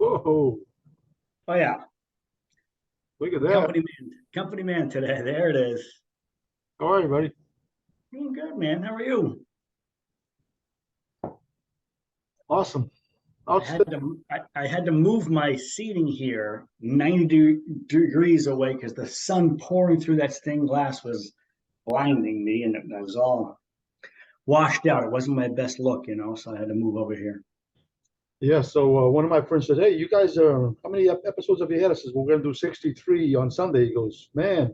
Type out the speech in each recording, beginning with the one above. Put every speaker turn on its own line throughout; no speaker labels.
Whoa,
Oh yeah,
look at that.
company man today. There it is.
How are you, buddy?
Doing good, man. How are you?
Awesome.
I had
Outstanding.
to I had to move my seating here 90 degrees away because the sun pouring through that stained glass was blinding me, and I was all washed out. It wasn't my best look, so I had to move over here.
Yeah, so one of my friends said, "Hey, you guys, how many episodes have you had?" I says, "We're going to do 63 on Sunday." He goes, "Man,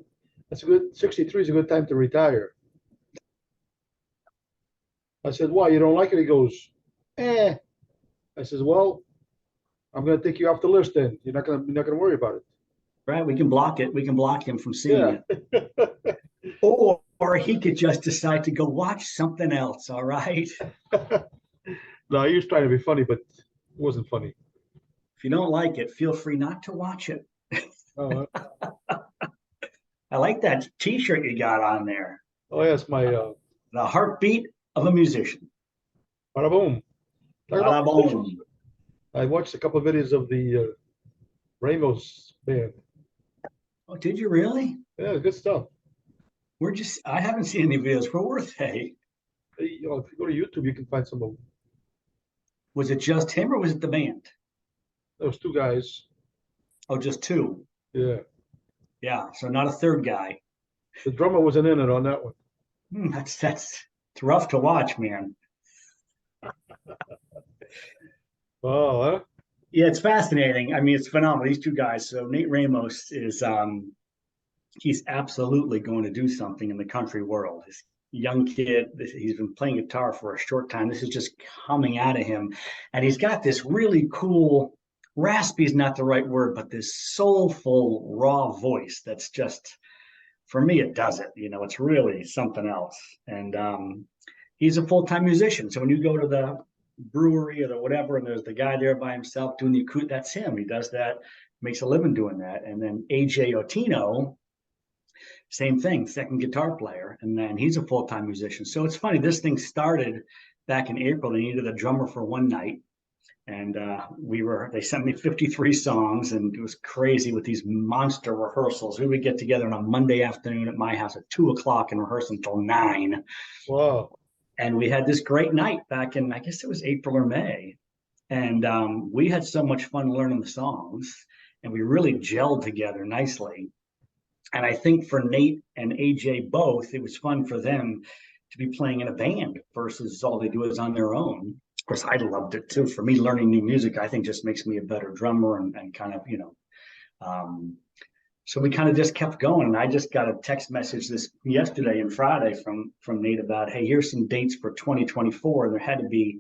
that's a good 63 is a good time to retire." I said, "Why? You don't like it?" He goes, "Eh." I says, "Well, I'm going to take you off the list then. You're not going to worry about it."
Right? We can block it. We can block him from seeing
Yeah.
it. Or he could just decide to go watch something else. All right.
No, he was trying to be funny, but it wasn't funny.
If you don't like it, feel free not to watch it.
Oh,
I like that T-shirt you got on there.
oh yes, my
The heartbeat of a musician.
bada boom. Talking about
Bada boom.
musicians, I watched a couple of videos of the Ramos band.
Oh, did you really?
Yeah, good stuff.
I haven't seen any videos. Where were they?
If you go to YouTube, you can find some of them.
Was it just him or was it the band?
Those two guys.
Oh, just two.
Yeah,
Yeah. So not a third guy.
the drummer wasn't in it on that one.
That's it's rough to watch, man.
Oh, huh?
Yeah, it's fascinating. I mean, it's phenomenal. These two guys. So Nate Ramos is he's absolutely going to do something in the country world. This young kid, he's been playing guitar for a short time. This is just coming out of him. And he's got this really cool, raspy is not the right word, but this soulful, raw voice that's just, for me, it does it. It's really something else. And he's a full time musician. So when you go to the brewery or the whatever, and there's the guy there by himself doing the acoustic, that's him. He does that, makes a living doing that. And then AJ Otino, same thing, second guitar player, and then he's a full-time musician. So it's funny, this thing started back in April. They needed a drummer for one night, and they sent me 53 songs, and it was crazy with these monster rehearsals. We would get together on a Monday afternoon at my house at 2 o'clock and rehearse until 9.
Wow.
And we had this great night back in, I guess it was April or May, and we had so much fun learning the songs, and we really gelled together nicely. And I think for Nate and AJ both, it was fun for them to be playing in a band versus all they do is on their own. Of course, I loved it too. For me, learning new music, I think just makes me a better drummer and kind of, um, so we kind of just kept going. And I just got a text message this yesterday and Friday from Nate about, hey, here's some dates for 2024. And there had to be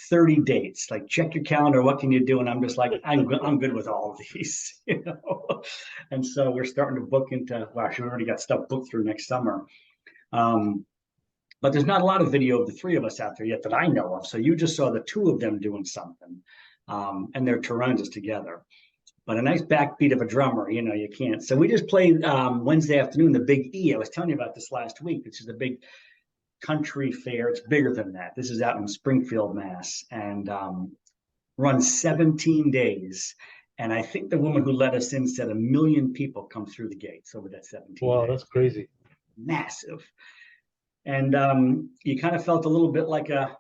30 dates. Like, check your calendar. What can you do? And I'm just like, I'm good with all of these, And so we're starting to book into. Well, actually, we already got stuff booked through next summer. But there's not a lot of video of the three of us out there yet that I know of. So you just saw the two of them doing something, and they're tremendous together. But a nice backbeat of a drummer, you can't. So we just played Wednesday afternoon, the Big E. I was telling you about this last week, which is a big country fair. It's bigger than that. This is out in Springfield, Mass, and runs 17 days. And I think the woman who let us in said 1 million people come through the gates over that 17
Wow,
days.
that's crazy.
Massive. And you kind of felt a little bit like a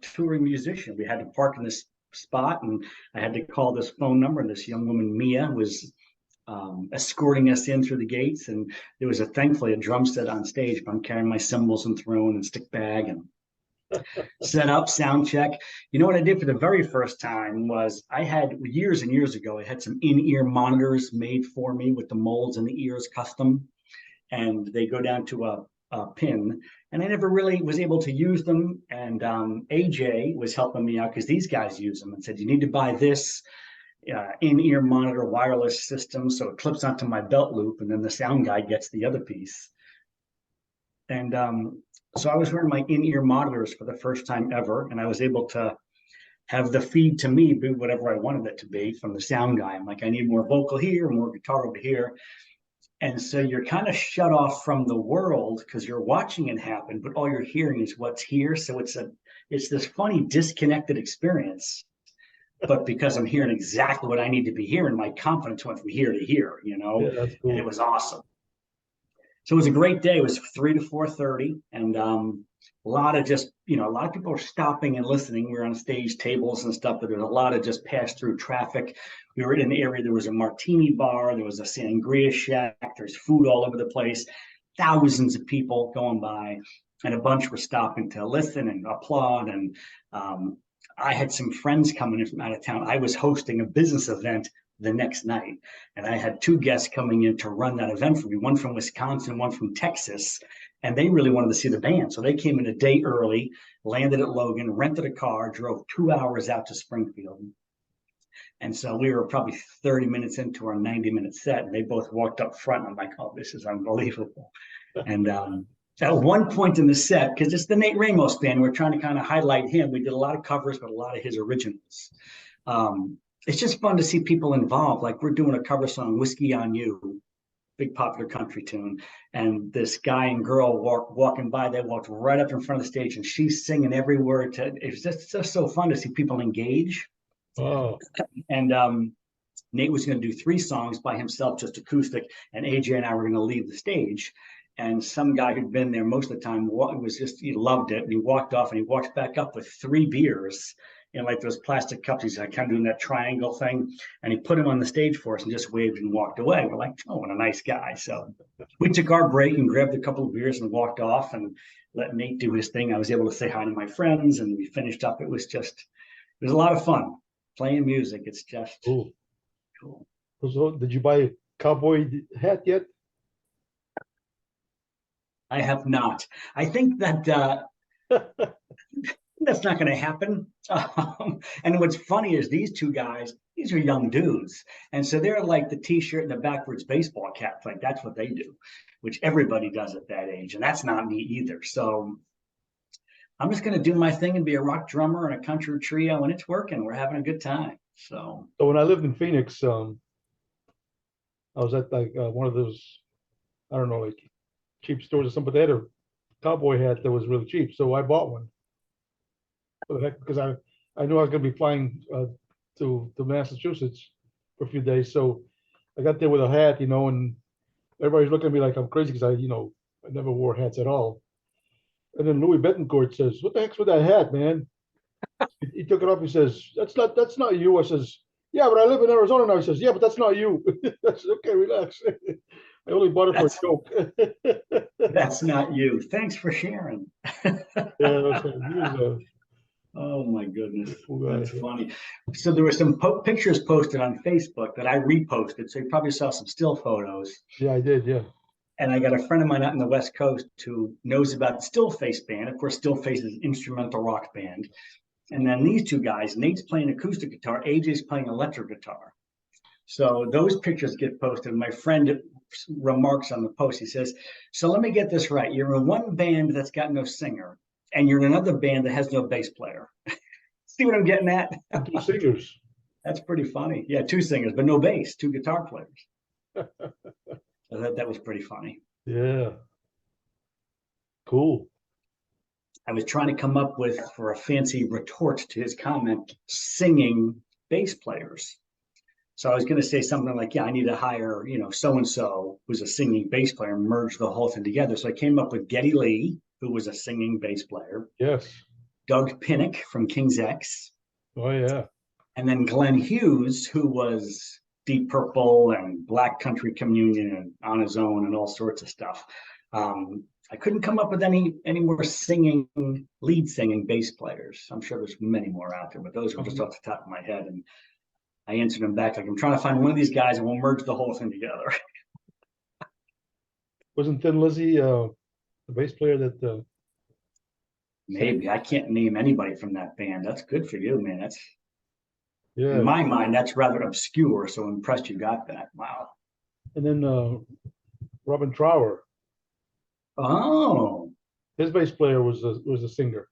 touring musician. We had to park in this spot, and I had to call this phone number. And this young woman, Mia, was escorting us in through the gates. And there was thankfully a drum set on stage, but I'm carrying my cymbals and throne and stick bag and set up, sound check. You know what I did for the very first time was I had years and years ago, I had some in-ear monitors made for me with the molds and the ears custom, and they go down to a pin. And I never really was able to use them. And AJ was helping me out because these guys use them and said, you need to buy this in-ear monitor wireless system so it clips onto my belt loop, and then the sound guy gets the other piece. And so I was wearing my in-ear monitors for the first time ever, and I was able to have the feed to me be whatever I wanted it to be from the sound guy. I'm like, I need more vocal here, more guitar over here. And so you're kind of shut off from the world because you're watching it happen, but all you're hearing is what's here. So it's this funny disconnected experience. but because I'm hearing exactly what I need to be hearing, my confidence went from here to here,
Yeah, that's
and it
cool.
was awesome. So it was a great day. It was 3 to 4:30, and a lot of just a lot of people were stopping and listening. We were on stage tables and stuff, but there was a lot of just pass through traffic. We were in an area. There was a martini bar. There was a sangria shack. There's food all over the place. Thousands of people going by, and a bunch were stopping to listen and applaud. And um, I had some friends coming in from out of town. I was hosting a business event the next night. And I had two guests coming in to run that event for me, one from Wisconsin, one from Texas. And they really wanted to see the band. So they came in a day early, landed at Logan, rented a car, drove 2 hours out to Springfield. And so we were probably 30 minutes into our 90-minute set, and they both walked up front. And I'm like, oh, this is unbelievable. And at one point in the set, because it's the Nate Ramos band, we're trying to kind of highlight him. We did a lot of covers, but a lot of his originals. It's just fun to see people involved. Like we're doing a cover song, Whiskey on You, big popular country tune. And this guy and girl walking by, they walked right up in front of the stage and she's singing every word to it's just so fun to see people engage.
Oh,
And Nate was going to do 3 songs by himself, just acoustic, and AJ and I were going to leave the stage. And some guy who'd been there most of the time he loved it. And he walked off and he walked back up with 3 beers in like those plastic cups. He's like kind of doing that triangle thing. And he put him on the stage for us and just waved and walked away. We're like, oh, what a nice guy. So we took our break and grabbed a couple of beers and walked off and let Nate do his thing. I was able to say hi to my friends and we finished up. It was a lot of fun playing music. It's just
cool.
cool.
So, did you buy a cowboy hat yet?
I have not. I think that that's not going to happen. And what's funny is these two guys, these are young dudes. And so they're like the t-shirt and the backwards baseball cap. Like that's what they do, which everybody does at that age. And that's not me either. So I'm just going to do my thing and be a rock drummer and a country trio. And it's working. We're having a good time. So
So when I lived in Phoenix, I was at like one of those, I don't know, like cheap stores or something. They had a cowboy hat that was really cheap, so I bought one for the heck because I knew I was going to be flying to Massachusetts for a few days. So I got there with a hat, and everybody's looking at me like I'm crazy because I never wore hats at all. And then Louis Betancourt says, "What the heck's with that hat, man?" He took it off. He says, "That's not you." I says, "Yeah, but I live in Arizona now." He says, "Yeah, but that's not you." I said, "Okay, relax." I only bought it for a
that's
joke.
that's not you. Thanks for sharing.
Yeah, he was
Oh my goodness,
a cool
that's
guy.
funny. So there were some pictures posted on Facebook that I reposted. So you probably saw some still photos.
Yeah, I did. Yeah.
And I got a friend of mine out in the West Coast who knows about Stillface band. Of course, Stillface is an instrumental rock band. And then these two guys, Nate's playing acoustic guitar, AJ's playing electric guitar. So those pictures get posted. My friend remarks on the post. He says, "So let me get this right. You're in one band that's got no singer, and you're in another band that has no bass player." See what I'm getting at?
And two singers.
That's pretty funny. Yeah, 2 singers, but no bass, 2 guitar players. So that was pretty funny.
Yeah. Cool.
I was trying to come up with for a fancy retort to his comment, singing bass players. So I was going to say something like, yeah, I need to hire, so and so who's a singing bass player, and merge the whole thing together. So I came up with Geddy Lee, who was a singing bass player,
Yes.
Doug Pinnick from King's X,
Oh yeah.
and then Glenn Hughes, who was Deep Purple and Black Country Communion and On His Own and all sorts of stuff. I couldn't come up with any more lead singing bass players. I'm sure there's many more out there, but those were just off the top of my head. And I answered him back like, I'm trying to find one of these guys and we'll merge the whole thing together.
Wasn't Thin Lizzy the bass player that sang?
Maybe I can't name anybody from that band. That's good for you, man. That's in
Yeah.
my mind, that's rather obscure. So impressed you got that. Wow.
And then Robin Trower,
Oh,
his bass player was a singer.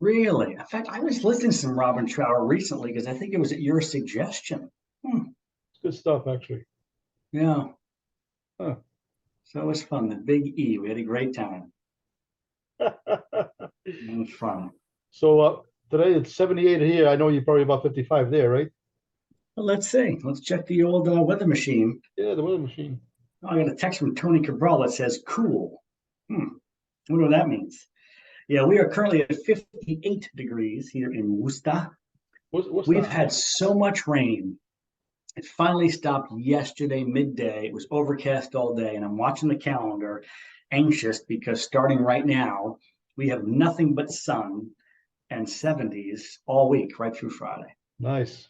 really? In fact, I was listening to some Robin Trower recently because I think it was at your suggestion. Hmm.
It's good stuff actually.
Yeah.
Huh.
So it was fun. The Big E. We had a great time. It was fun.
So Today it's 78 here. I know you're probably about 55 there, right?
Well, let's see. Let's check the old weather machine.
Yeah, the weather machine.
Oh, I got a text from Tony Cabral that says cool. I wonder what that means. Yeah, we are currently at 58 degrees here in Worcester.
What's
We've
that?
had so much rain. It finally stopped yesterday midday. It was overcast all day, and I'm watching the calendar, anxious because starting right now, we have nothing but sun and 70s all week, right through Friday.
Nice.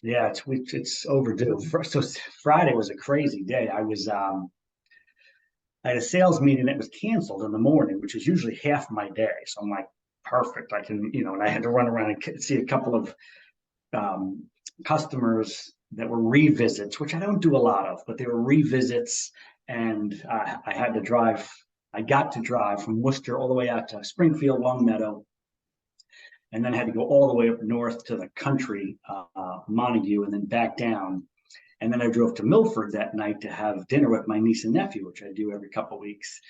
Yeah, it's overdue. So Friday was a crazy day. I had a sales meeting that was canceled in the morning, which is usually half my day. So I'm like, perfect. I can, and I had to run around and see a couple of um, customers that were revisits, which I don't do a lot of, but they were revisits. And I had to drive, I got to drive from Worcester all the way out to Springfield, Longmeadow, and then had to go all the way up north to the country, Montague, and then back down. And then I drove to Milford that night to have dinner with my niece and nephew, which I do every couple of weeks.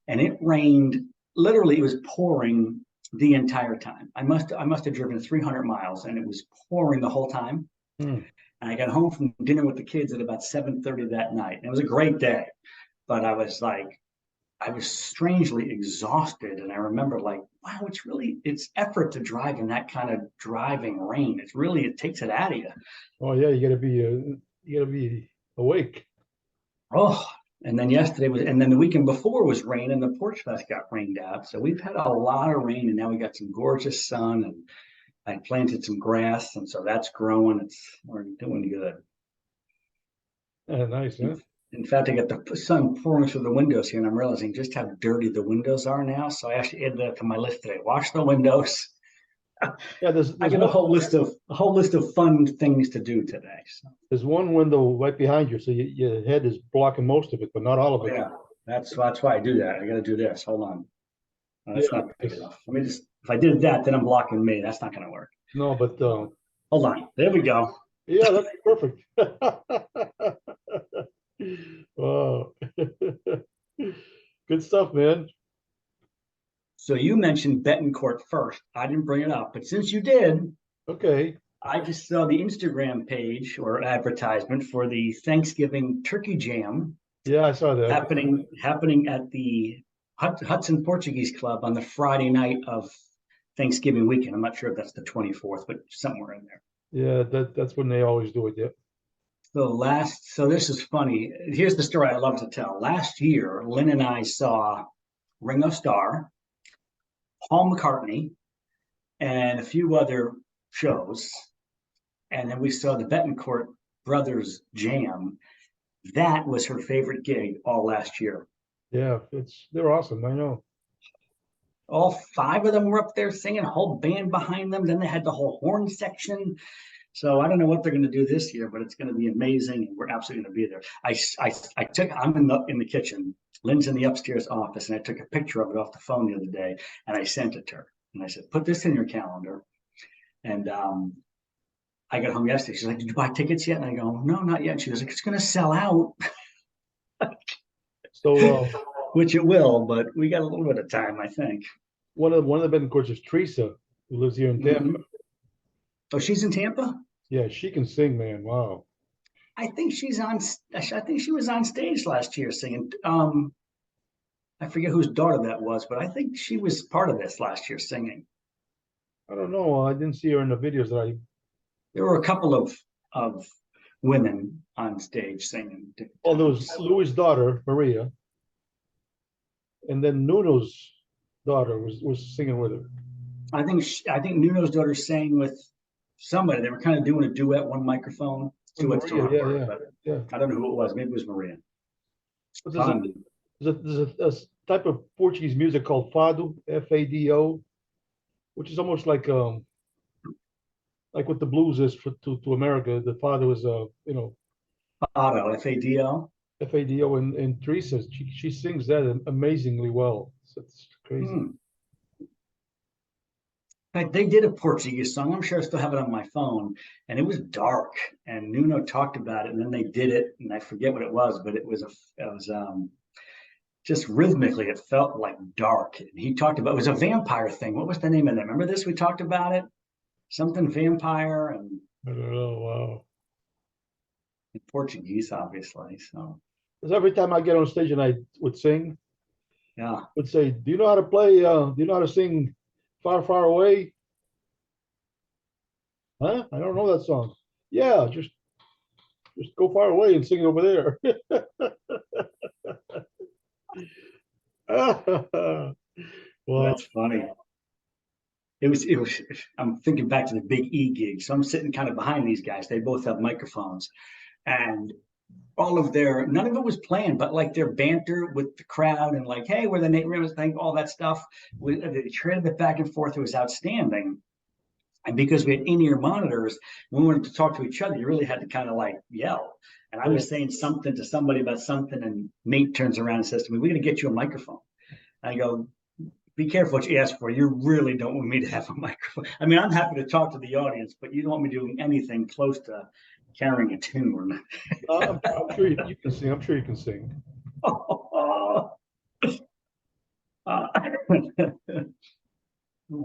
And it rained, literally, it was pouring the entire time. I must have driven 300 miles and it was pouring the whole time.
Hmm.
And I got home from dinner with the kids at about 7:30 that night. And it was a great day, but I was strangely exhausted. And I remember like, wow, it's effort to drive in that kind of driving rain. It takes it out of you.
Oh yeah, you gotta be awake.
Oh, and then and then the weekend before was rain and the Porch Fest got rained out. So we've had a lot of rain and now we got some gorgeous sun and I planted some grass and so that's growing. We're doing good.
Nice, huh?
In, in fact, I got the sun pouring through the windows here and I'm realizing just how dirty the windows are now. So I actually added that to my list today. Wash the windows.
Yeah,
I
there's
got a whole list of fun things to do today. So
one window right behind you, so your head is blocking most of it, but not all of
oh
it.
yeah, that's why I do that. I got to do this. Hold on. Oh,
Yeah,
that's not big
it's-
enough. Let me just, if I did that, then I'm blocking me. That's not going to work.
no, but
Hold on. There we go.
yeah, that's perfect. Wow. Good stuff, man.
So you mentioned Betancourt first. I didn't bring it up, but since you did,
Okay.
I just saw the Instagram page or advertisement for the Thanksgiving turkey jam
Yeah, I saw that.
happening at the Hudson Portuguese Club on the Friday night of Thanksgiving weekend. I'm not sure if that's the 24th, but somewhere in there.
Yeah, that's when they always do it. Yeah.
So this is funny. Here's the story I love to tell. Last year, Lynn and I saw Ringo Starr, Paul McCartney, and a few other shows. And then we saw the Betancourt Brothers Jam. That was her favorite gig all last year.
Yeah, they're awesome. I know.
All five of them were up there singing, a whole band behind them. Then they had the whole horn section. So I don't know what they're going to do this year, but it's going to be amazing, and we're absolutely going to be there. I'm in the kitchen. Lynn's in the upstairs office, and I took a picture of it off the phone the other day, and I sent it to her. And I said, "Put this in your calendar." And I got home yesterday. She's like, "Did you buy tickets yet?" And I go, "No, not yet." And she was like, "It's going to sell out,"
So
which it will, but we got a little bit of time, I think.
one of the Betancourts is Teresa, who lives here in Tampa.
Mhm. Oh, she's in Tampa.
Yeah, she can sing, man. Wow.
I think she's on. I think she was on stage last year singing. I forget whose daughter that was, but I think she was part of this last year singing.
I don't know. I didn't see her in the videos that I.
There were a couple of women on stage singing different
Oh, there was
times.
Louis' daughter, Maria, and then Nuno's daughter was singing with her.
I think Nuno's daughter sang with somebody. They were kind of doing a duet, one microphone.
With
Duet's the
Maria,
wrong
yeah,
word,
yeah,
but
yeah.
I don't know who it was. Maybe it was Maria.
But
Fun.
there's a type of Portuguese music called fado, Fado, which is almost like what the blues is to America. The fado is
Fado, Fado.
Fado, and Teresa she sings that amazingly well. So it's crazy.
Hmm. In fact, they did a Portuguese song. I'm sure I still have it on my phone, and it was dark. And Nuno talked about it, and then they did it, and I forget what it was, but it was just rhythmically, it felt like dark. And he talked about it was a vampire thing. What was the name of that? Remember this? We talked about it. Something vampire and
I don't know. Wow.
in Portuguese, obviously. So
Because every time I get on stage and I would sing,
yeah,
would say, "Do you know how to play? Do you know how to sing Far, Far Away?" Huh? I don't know that song. Yeah, just go far away and sing it over there. Wow.
that's funny. It was. I'm thinking back to the Big E gig. So I'm sitting kind of behind these guys. They both have microphones, and all of their none of it was planned, but like their banter with the crowd and like, hey, we're the Nate Ramos thing, all that stuff. They traded it back and forth. It was outstanding. And because we had in-ear monitors, when we wanted to talk to each other, you really had to kind of like yell. And I
Yeah.
was saying something to somebody about something, and Nate turns around and says to me, "We're going to get you a microphone." I go, "Be careful what you ask for. You really don't want me to have a microphone. I mean, I'm happy to talk to the audience, but you don't want me doing anything close to carrying a tune."
I'm sure you can sing. I'm sure you can sing.
Uh,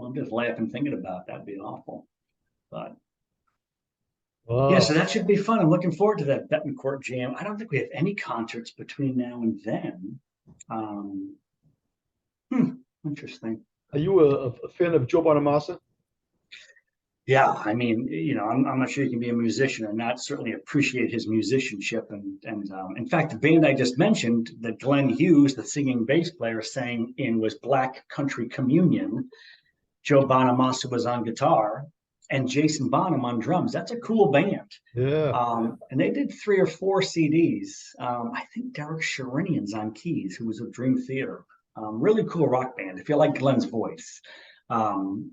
I'm just laughing thinking about that. That'd be awful. But yeah,
Wow.
so that should be fun. I'm looking forward to that Betancourt jam. I don't think we have any concerts between now and then. Um, hmm, interesting.
Are you a fan of Joe Bonamassa?
Yeah, I mean, I'm not sure you can be a musician and not certainly appreciate his musicianship. And in fact, the band I just mentioned, that Glenn Hughes, the singing bass player, sang in was Black Country Communion. Joe Bonamassa was on guitar, and Jason Bonham on drums. That's a cool band.
Yeah.
And they did 3 or 4 CDs. I think Derek Sherinian's on keys, who was with Dream Theater. Really cool rock band. If you like Glenn's voice,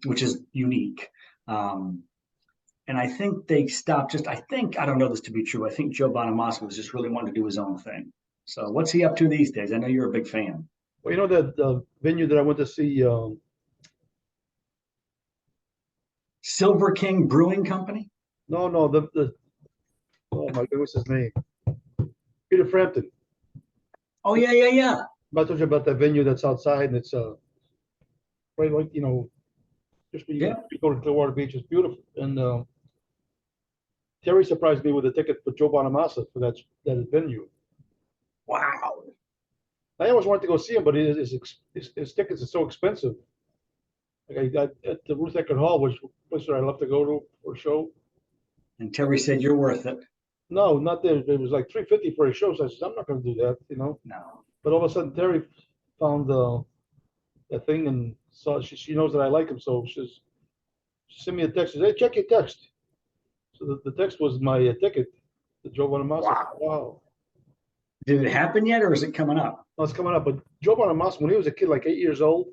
which is unique. Um, and I think they stopped I don't know this to be true. I think Joe Bonamassa was just really wanting to do his own thing. So what's he up to these days? I know you're a big fan.
Well, you know that venue that I went to see.
Silver King Brewing Company.
No, no, the oh my God, what's his name? Peter Frampton.
Oh yeah, yeah, yeah.
I told you about that venue that's outside, and it's right like just when
Yeah.
you go to Clearwater Beach, it's beautiful. And Terry surprised me with a ticket for Joe Bonamassa for that venue.
Wow.
I always wanted to go see him, but his tickets are so expensive. Like I got at the Ruth Eckerd Hall, which place that I love to go to for a show.
And Terry said you're worth it.
No, not there. It was like 350 for a show. So I said, I'm not going to do that.
No.
But all of a sudden, Terry found that thing and saw she knows that I like him, so she sent me a text. She said, "Hey, check your text." So the text was my ticket to Joe Bonamassa.
Wow.
Wow,
Did it happen yet, or is it coming up?
no, it's coming up. But Joe Bonamassa, when he was a kid, like 8 years old,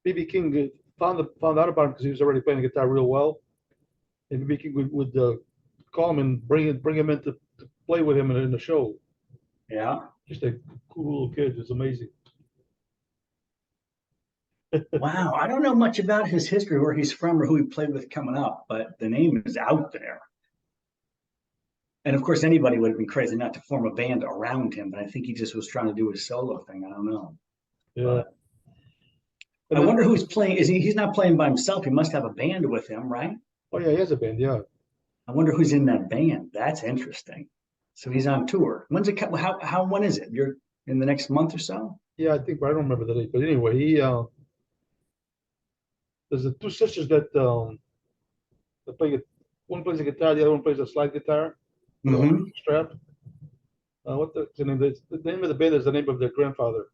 BB King found out about him because he was already playing the guitar real well, and BB King would call him and bring him in to play with him in the show.
Yeah.
Just a cool little kid. It's amazing.
Wow. I don't know much about his history, where he's from, or who he played with coming up, but the name is out there. And of course, anybody would have been crazy not to form a band around him, but I think he just was trying to do his solo thing. I don't know.
Yeah.
But
And
I
then,
wonder who's playing. He's not playing by himself. He must have a band with him, right?
oh yeah, he has a band. Yeah.
I wonder who's in that band. That's interesting. So he's on tour. When's it? When is it? You're in the next month or so?
Yeah, I think, but I don't remember the date. But anyway, there's the two sisters that play. One plays the guitar, the other one plays a slide guitar with a
Mm-hmm.
strap. What the name? The name of the band is the name of their grandfather.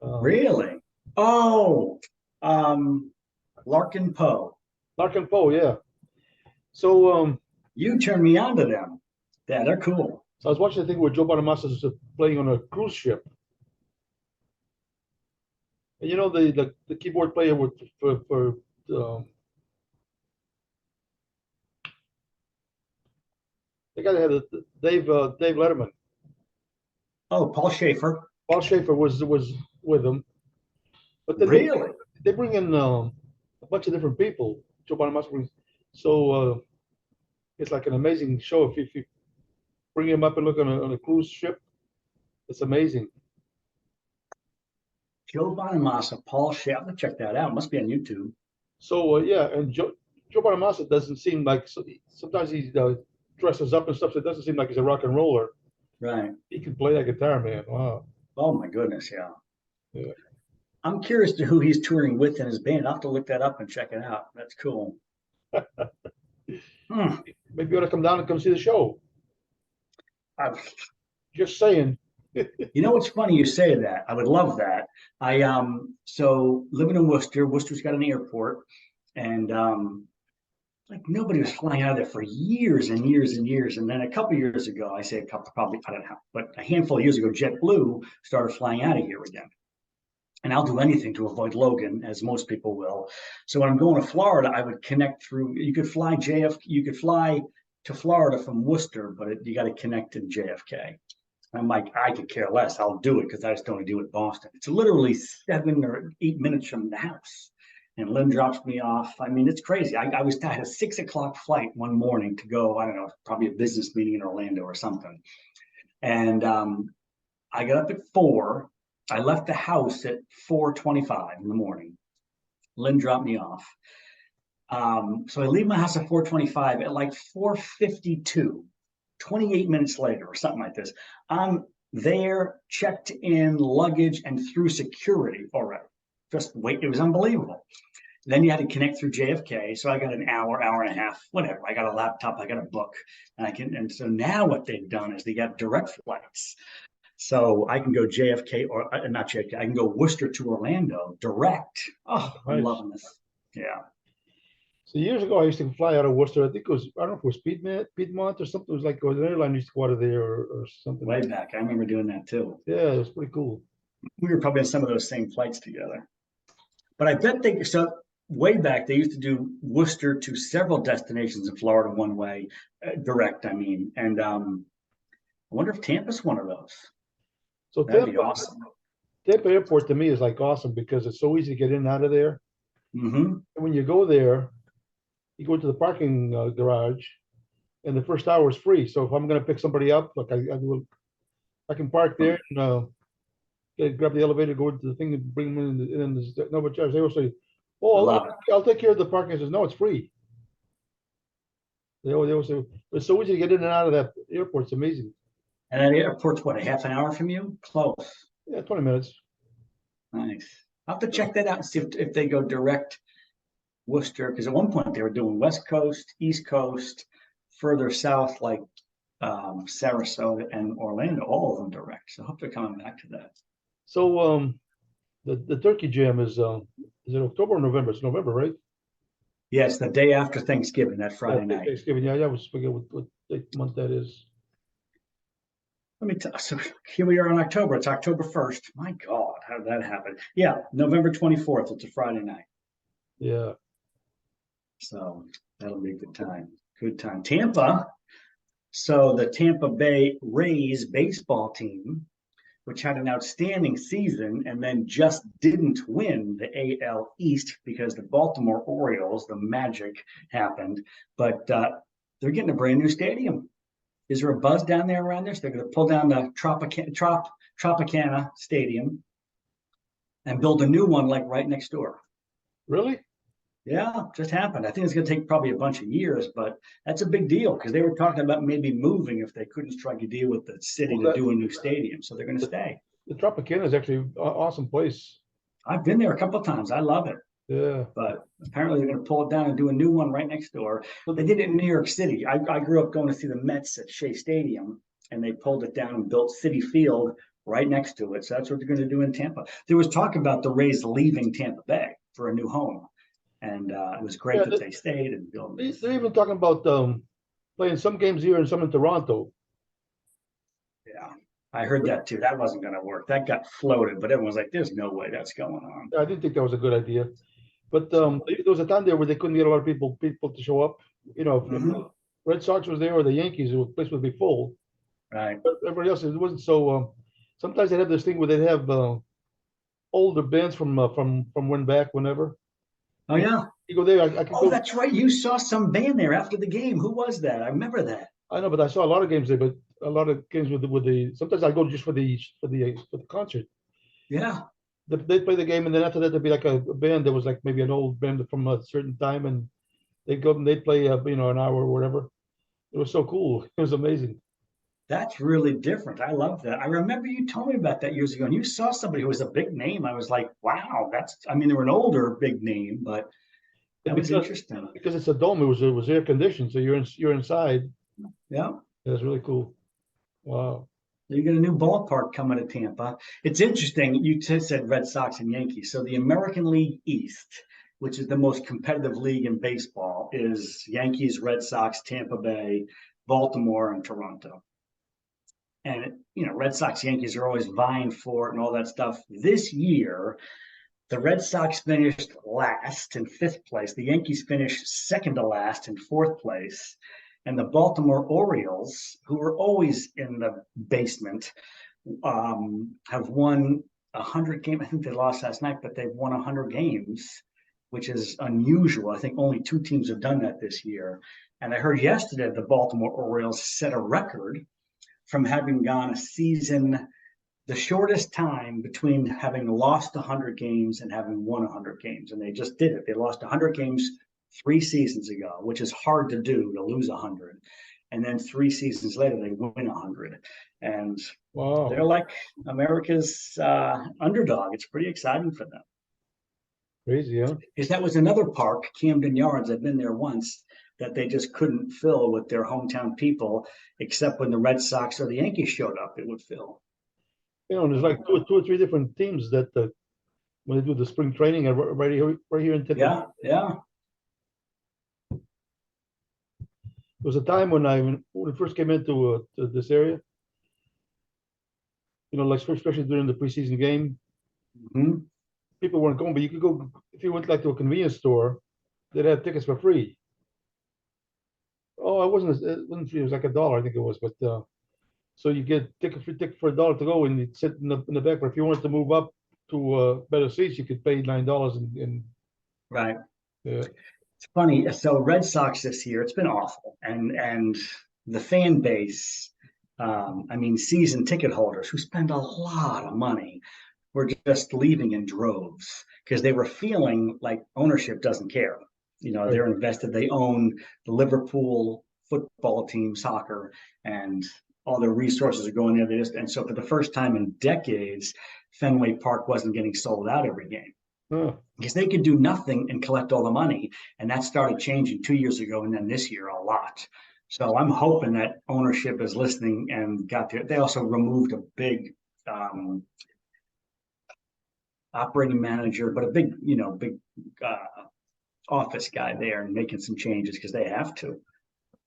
Um,
Really? Oh, um, Larkin Poe.
Larkin Poe, yeah. So,
You turned me on to them. Yeah, they're cool.
so I was watching the thing where Joe Bonamassa is playing on a cruise ship, and the keyboard player for um, the guy that had Dave Letterman.
Oh, Paul Schaefer.
Paul Schaefer was with him, but then
Really?
they bring in a bunch of different people. Joe Bonamassa brings, so it's like an amazing show if you bring him up and look on a cruise ship. It's amazing.
Joe Bonamassa, Paul Shea. I'm gonna check that out. It must be on YouTube.
So yeah, and Joe Bonamassa doesn't seem like sometimes he dresses up and stuff. So it doesn't seem like he's a rock and roller.
Right.
He can play that guitar, man. Wow.
Oh my goodness, yeah.
Yeah.
I'm curious to who he's touring with in his band. I'll have to look that up and check it out. That's cool. Hmm.
Maybe you ought to come down and come see the show.
I've,
Just saying.
you know what's funny? You say that. I would love that. I so living in Worcester. Worcester's got an airport, and like nobody was flying out of there for years and years and years. And then a couple of years ago, I say a couple, probably I don't know, but a handful of years ago, JetBlue started flying out of here again. And I'll do anything to avoid Logan, as most people will. So when I'm going to Florida, I would connect through. You could fly you could fly to Florida from Worcester, but you got to connect in JFK. I'm like, I could care less. I'll do it because I just don't want to do it in Boston. It's literally 7 or 8 minutes from the house. And Lynn drops me off. I mean, it's crazy. I had a 6 o'clock flight one morning to go, I don't know, probably a business meeting in Orlando or something. And I got up at 4. I left the house at 4:25 in the morning. Lynn dropped me off. So I leave my house at 4:25. At like 4:52, 28 minutes later or something like this, I'm there, checked in, luggage, and through security already. Just wait, it was unbelievable. Then you had to connect through JFK. So I got an hour, hour and a half, whatever. I got a laptop, I got a book, and so now what they've done is they got direct flights. So I can go JFK or not JFK. I can go Worcester to Orlando direct. Oh, I'm
Nice.
loving this. Yeah.
So years ago, I used to fly out of Worcester. I think it was, I don't know if it was Piedmont or something. It was like it was an airline used to go out of there or something.
Way back. I remember doing that too.
Yeah, it was pretty cool.
We were probably on some of those same flights together. But I bet so way back they used to do Worcester to several destinations in Florida one way, direct, I mean. And I wonder if Tampa's one of those.
So
That'd be awesome.
Tampa Airport to me is like awesome because it's so easy to get in and out of there.
Mm-hmm.
And when you go there, you go to the parking garage, and the first hour is free. So if I'm going to pick somebody up, like I can park there and grab the elevator, go into the thing, and bring them in. And then there's no charge. They will say, "Oh, I'll take care of the parking." I says, "No, it's free." They always say it's so easy to get in and out of that airport. It's amazing.
And that airport's what, a half an hour from you? Close.
Yeah, 20 minutes.
Nice. I'll have to check that out and see if they go direct Worcester, because at one point they were doing West Coast, East Coast, further south like Sarasota and Orlando, all of them direct. So I hope they're coming back to that.
So the Turkey Jam is it October or November? It's November, right?
Yes, the day after Thanksgiving, that Friday night.
Thanksgiving, yeah, I was forget what month that is.
Let me tell. So here we are in October. It's October 1st. My God, how did that happen? Yeah, November 24th. It's a Friday night.
Yeah.
So that'll be a good time. Good time. Tampa. So the Tampa Bay Rays baseball team, which had an outstanding season and then just didn't win the AL East because the Baltimore Orioles, the magic happened, but they're getting a brand new stadium. Is there a buzz down there around this? They're going to pull down the Tropicana Stadium and build a new one like right next door.
Really?
Yeah, just happened. I think it's going to take probably a bunch of years, but that's a big deal because they were talking about maybe moving if they couldn't strike a deal with the city to do a new stadium. So they're going to stay.
The Tropicana is actually an awesome place.
I've been there a couple of times. I love it.
Yeah.
But apparently they're going to pull it down and do a new one right next door. They did it in New York City. I grew up going to see the Mets at Shea Stadium, and they pulled it down and built Citi Field right next to it. So that's what they're going to do in Tampa. There was talk about the Rays leaving Tampa Bay for a new home. And it was great that they stayed and built.
They're even talking about playing some games here and some in Toronto.
Yeah, I heard that too. That wasn't going to work. That got floated, but everyone's like, "There's no way that's going on."
I didn't think that was a good idea. But there was a time there where they couldn't get a lot of people to show up. You know, if the Red Sox was there or the Yankees, the place would be full.
Right.
But everybody else, it wasn't so. Sometimes they have this thing where they have older bands from whenever.
Oh yeah.
You go there. I can
go. That's right. You saw some band there after the game. Who was that? I remember that.
I know, but I saw a lot of games there. But a lot of games with the. Sometimes I go just for the concert.
Yeah,
They play the game, and then after that, there'd be like a band that was like maybe an old band from a certain time, and they'd go and they'd play, an hour or whatever. It was so cool. It was amazing.
that's really different. I love that. I remember you told me about that years ago, and you saw somebody who was a big name. I was like, wow, I mean, they were an older big name, but
And
that was
because
interesting.
because it's a dome, it was air conditioned, so you're inside.
Yeah.
It was really cool. Wow.
You get a new ballpark coming to Tampa. It's interesting. You said Red Sox and Yankees. So the American League East, which is the most competitive league in baseball, is Yankees, Red Sox, Tampa Bay, Baltimore, and Toronto. And Red Sox, Yankees are always vying for it and all that stuff. This year, the Red Sox finished last in fifth place. The Yankees finished second to last in fourth place. And the Baltimore Orioles, who are always in the basement, have won 100 games. I think they lost last night, but they've won 100 games, which is unusual. I think only two teams have done that this year. And I heard yesterday the Baltimore Orioles set a record from having gone a season, the shortest time between having lost 100 games and having won 100 games. And they just did it. They lost 100 games 3 seasons ago, which is hard to do, to lose 100. And then 3 seasons later, they win 100. And they're
Wow.
like America's underdog. It's pretty exciting for them.
Crazy, huh?
Because that was another park, Camden Yards. I've been there once, that they just couldn't fill with their hometown people, except when the Red Sox or the Yankees showed up, it would fill.
And there's like two or three different teams that when they do the spring training right here in Tampa.
Yeah, yeah.
There was a time when we first came into to this area, like especially during the preseason game,
Mhm.
people weren't going, but you could go if you went like to a convenience store, they'd have tickets for free. Oh, it wasn't free, it was like $1, I think it was, but so you get free ticket for $1 to go, and you sit in the back. But if you wanted to move up to better seats, you could pay $9 and
Right.
yeah.
It's funny. So Red Sox this year, it's been awful, and the fan base. I mean, season ticket holders who spend a lot of money were just leaving in droves because they were feeling like ownership doesn't care.
Right.
They're invested. They own the Liverpool football team, soccer, and all their resources are going there. And so for the first time in decades, Fenway Park wasn't getting sold out every game
Huh.
because they could do nothing and collect all the money. And that started changing 2 years ago, and then this year a lot. So I'm hoping that ownership is listening and got there. They also removed a big operating manager, but a big office guy there and making some changes because they have to.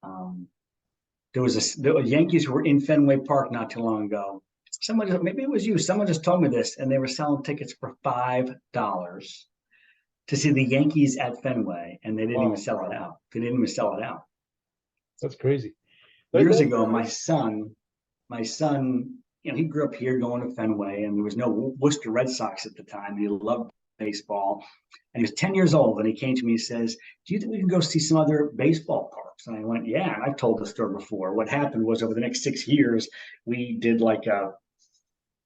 Um, the Yankees were in Fenway Park not too long ago. Maybe it was you. Someone just told me this, and they were selling tickets for $5 to see the Yankees at Fenway, and they didn't even
Wow.
sell it out. They didn't even sell it out.
That's crazy.
Years ago, my son, he grew up here going to Fenway, and there was no Worcester Red Sox at the time. He loved baseball, and he was 10 years old. And he came to me and says, "Do you think we can go see some other baseball parks?" And I went, "Yeah." And I've told the story before. What happened was over the next 6 years, we did like a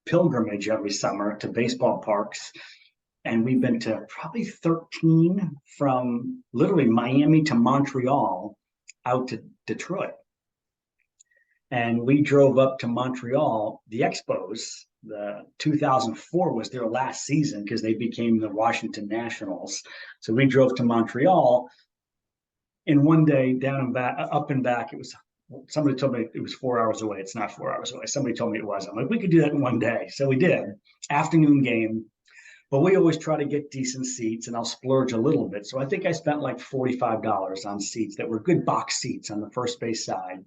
pilgrimage every summer to baseball parks. And we've been to probably 13 from literally Miami to Montreal out to Detroit. And we drove up to Montreal. The Expos, the 2004 was their last season because they became the Washington Nationals. So we drove to Montreal in one day, down and back, up and back. It was somebody told me it was 4 hours away. It's not 4 hours away. Somebody told me it was. I'm like, we could do that in one day. So we did. Afternoon game. But we always try to get decent seats, and I'll splurge a little bit. So I think I spent like $45 on seats that were good box seats on the first base side.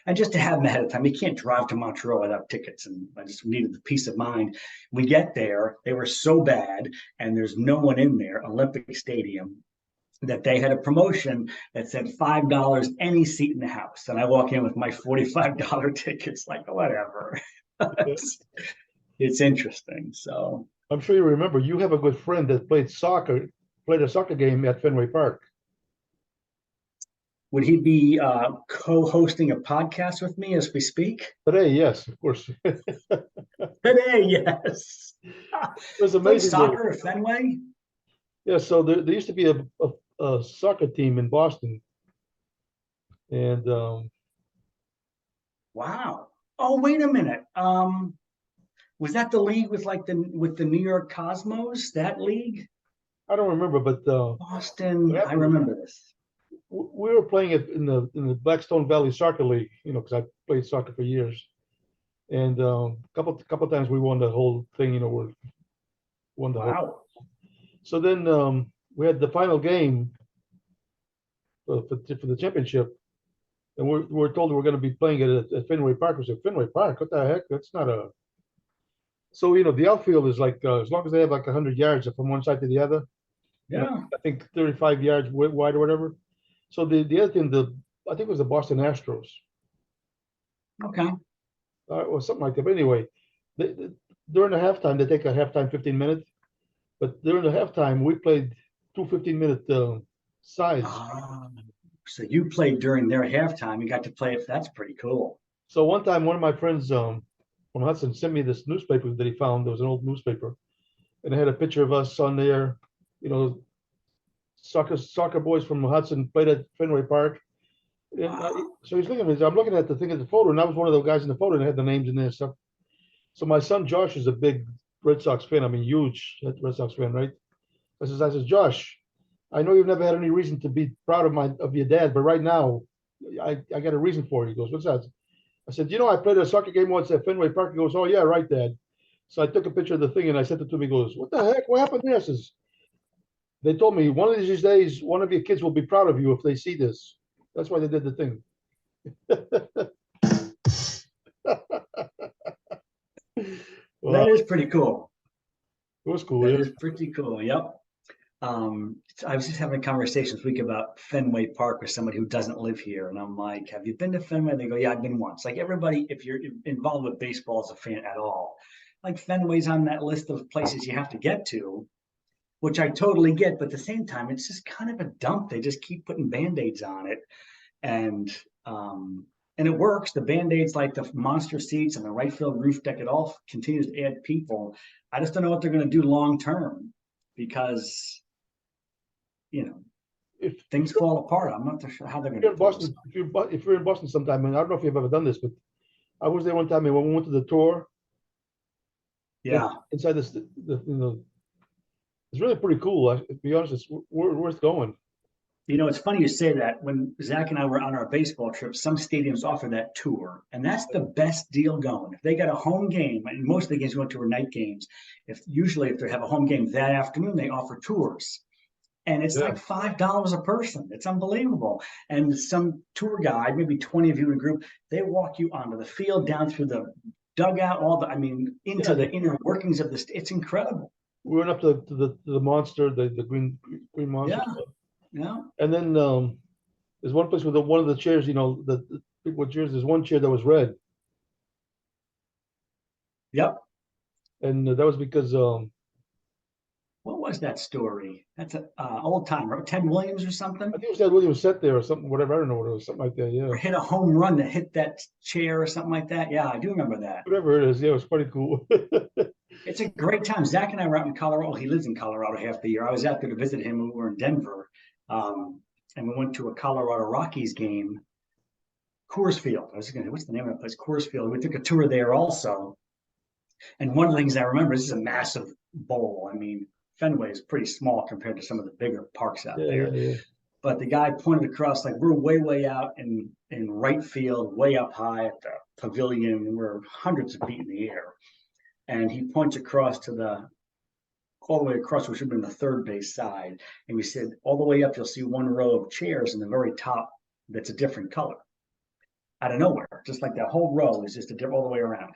And just to have them ahead of time, you can't drive to Montreal without tickets. And I just needed the peace of mind. We get there, they were so bad, and there's no one in there, Olympic Stadium, that they had a promotion that said $5 any seat in the house. And I walk in with my $45 tickets, like whatever. It's interesting. So
I'm sure you remember. You have a good friend that played a soccer game at Fenway Park.
Would he be co-hosting a podcast with me as we speak?
Today, yes, of course. It
Today, yes.
was
Played
amazing though.
soccer at Fenway?
Yeah, so there used to be a soccer team in Boston, and
Wow. Oh, wait a minute. Was that the league with like the New York Cosmos? That league?
I don't remember, but what
Boston. I
happened was
remember this.
we were playing it in the Blackstone Valley Soccer League, because I played soccer for years, and couple times we won the whole thing, we won the whole.
Wow.
So then we had the final game for the championship, and we're told we're going to be playing it at Fenway Park. We said, Fenway Park? What the heck? That's not a. So the outfield is like as long as they have like 100 yards from one side to the other.
Yeah.
I think 35 yards wide or whatever. So the other thing, I think it was the Boston Astros,
Okay.
or something like that. But anyway, during the halftime, they take a halftime 15 minutes. But during the halftime, we played two 15-minute sides.
Ah, so you played during their halftime. You got to play it. That's pretty cool.
So one time, one of my friends from Hudson sent me this newspaper that he found. There was an old newspaper, and it had a picture of us on there. You know, soccer boys from Hudson played at Fenway Park. And so he's looking at me. I'm looking at the thing at the photo, and I was one of the guys in the photo, and it had the names in there and stuff. So my son Josh is a big Red Sox fan. I mean, huge Red Sox fan, right? I says, Josh, I know you've never had any reason to be proud of your dad, but right now, I got a reason for it. He goes, what's that? I said, I played a soccer game once at Fenway Park. He goes, oh yeah, right, Dad. So I took a picture of the thing and I sent it to him. He goes, what the heck? What happened there? I says, they told me one of these days, one of your kids will be proud of you if they see this. That's why they did the thing. Well,
That is pretty cool.
it was cool.
That
Yeah.
is pretty cool. Yep. I was just having a conversation this week about Fenway Park with somebody who doesn't live here, and I'm like, "Have you been to Fenway?" They go, "Yeah, I've been once." Like everybody, if you're involved with baseball as a fan at all, like Fenway's on that list of places you have to get to, which I totally get. But at the same time, it's just kind of a dump. They just keep putting band-aids on it, and um, and it works. The band-aids, like the monster seats and the right field roof deck, it all continues to add people. I just don't know what they're going to do long term because
If
things fall apart. I'm not sure how they're going
you're
to
in
pull this
Boston,
off.
if you're in Boston sometime, and I don't know if you've ever done this, but I was there one time and when we went to the tour
Yeah.
inside it's really pretty cool. To be honest, it's worth going.
It's funny you say that. When Zach and I were on our baseball trip, some stadiums offer that tour, and that's the best deal going. If they got a home game, and most of the games we went to were night games, if they have a home game that afternoon, they offer tours. And it's
Yeah.
like $5 a person. It's unbelievable. And some tour guide, maybe 20 of you in a group, they walk you onto the field, down through the dugout, into
Yeah,
the inner workings of this. It's incredible.
we went up to the monster, the green monster.
Yeah, yeah.
And then there's one place with one of the chairs, the people with chairs, there's one chair that was red.
Yep.
And that was because
What was that story? That's an old timer, Ted Williams or something,
I think it was that Williams sat there or something, whatever. I don't know what it was, something like that. Yeah.
or hit a home run that hit that chair or something like that. Yeah, I do remember that.
Whatever it is. Yeah, it was pretty cool.
It's a great time. Zach and I were out in Colorado. He lives in Colorado half the year. I was out there to visit him when we were in Denver. And we went to a Colorado Rockies game, Coors Field. What's the name of that place? Coors Field. We took a tour there also. And one of the things I remember, this is a massive bowl. I mean, Fenway is pretty small compared to some of the bigger parks out there.
Yeah.
But the guy pointed across, like we're way out in right field, way up high at the pavilion. We're hundreds of feet in the air. And he points across to all the way across, which should have been the third base side. And we said, all the way up, you'll see one row of chairs in the very top that's a different color out of nowhere. Just like that whole row is just all the way around.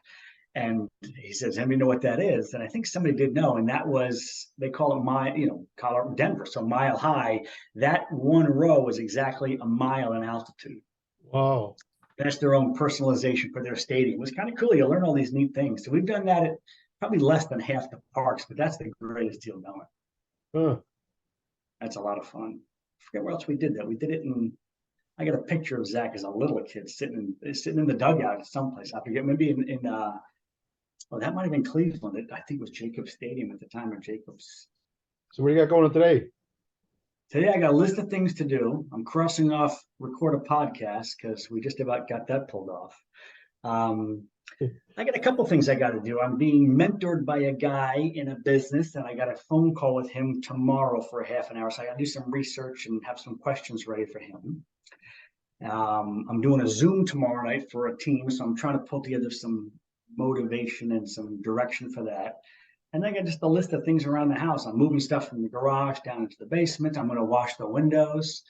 And he says, "Let me know what that is." And I think somebody did know. And that was, they call it Colorado, Denver. So mile high, that one row is exactly a mile in altitude.
Wow.
That's their own personalization for their stadium. It was kind of cool. You learn all these neat things. So we've done that at probably less than half the parks, but that's the greatest deal going.
Huh.
That's a lot of fun. I forget where else we did that. We did it in, I got a picture of Zach as a little kid sitting in the dugout someplace. I forget, maybe in well, that might have been Cleveland. I think it was Jacobs Stadium at the time, or Jacobs.
So what do you got going on today?
Today I got a list of things to do. I'm crossing off record a podcast because we just about got that pulled off. I got a couple things I got to do. I'm being mentored by a guy in a business, and I got a phone call with him tomorrow for a half an hour. So I got to do some research and have some questions ready for him. I'm doing a Zoom tomorrow night for a team, so I'm trying to pull together some motivation and some direction for that. And I got just a list of things around the house. I'm moving stuff from the garage down into the basement. I'm going to wash the windows.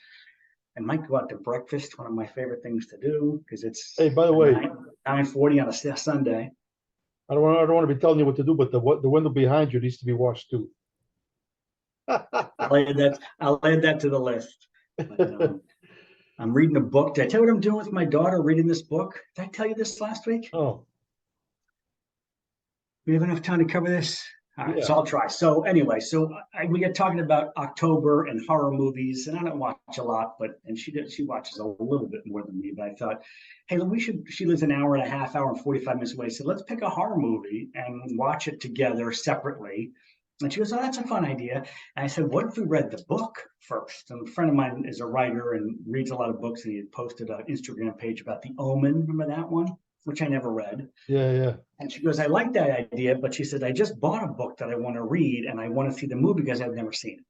I might go out to breakfast, one of my favorite things to do, because it's
Hey, by the way,
9:40 on a Sunday.
I don't want to be telling you what to do, but the window behind you needs to be washed too.
I'll add that to the list. But, I'm reading a book. Did I tell you what I'm doing with my daughter reading this book? Did I tell you this last week?
Oh,
We have enough time to cover this? All right,
yeah.
so I'll try. So anyway, we get talking about October and horror movies, and I don't watch a lot, and she watches a little bit more than me. But I thought, hey, she lives an hour and a half, hour and 45 minutes away. So let's pick a horror movie and watch it together separately. And she goes, oh, that's a fun idea. And I said, what if we read the book first? And a friend of mine is a writer and reads a lot of books, and he had posted an Instagram page about The Omen. Remember that one? Which I never read.
Yeah.
And she goes, I like that idea, but she said, I just bought a book that I want to read, and I want to see the movie because I've never seen it.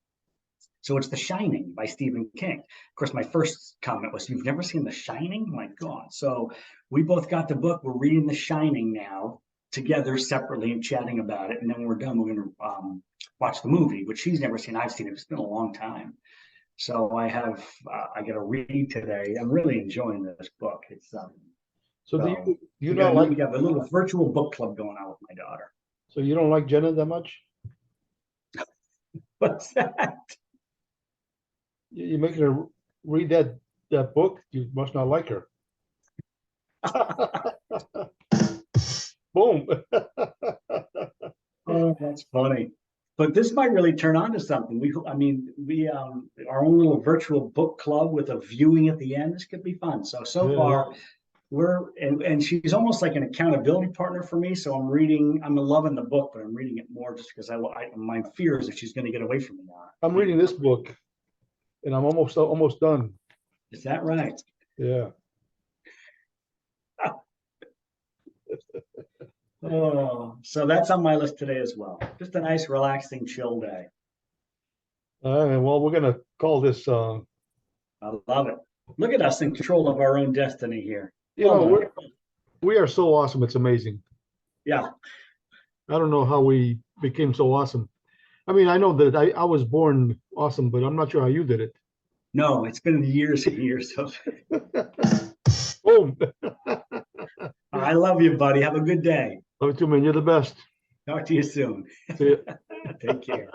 So it's The Shining by Stephen King. Of course, my first comment was, you've never seen The Shining? My God. So we both got the book. We're reading The Shining now together separately and chatting about it. And then when we're done, we're going to watch the movie, which she's never seen. I've seen it. It's been a long time. So I got to read today. I'm really enjoying this book. It's
So do you
we
not like?
we got a little virtual book club going on with my daughter.
So you don't like Jenna that much?
What's that?
You're making her read that book. You must not like her. Boom.
Oh, that's funny. But this might really turn on to something. We our own little virtual book club with a viewing at the end. This could be fun. So
Yeah.
far, and she's almost like an accountability partner for me. So I'm loving the book, but I'm reading it more just because my fear is that she's going to get away from me now.
I'm reading this book, and I'm almost done.
Is that right?
Yeah.
Oh, so that's on my list today as well. Just a nice, relaxing, chill day.
Well, we're gonna call this.
I love it. Look at us in control of our own destiny here.
We are so awesome. It's amazing.
Yeah.
I don't know how we became so awesome. I mean, I know that I was born awesome, but I'm not sure how you did it.
No, it's been years and years of.
Boom.
I love you, buddy. Have a good day.
Love you too, man. You're the best.
Talk to you soon.
See ya.
Take care.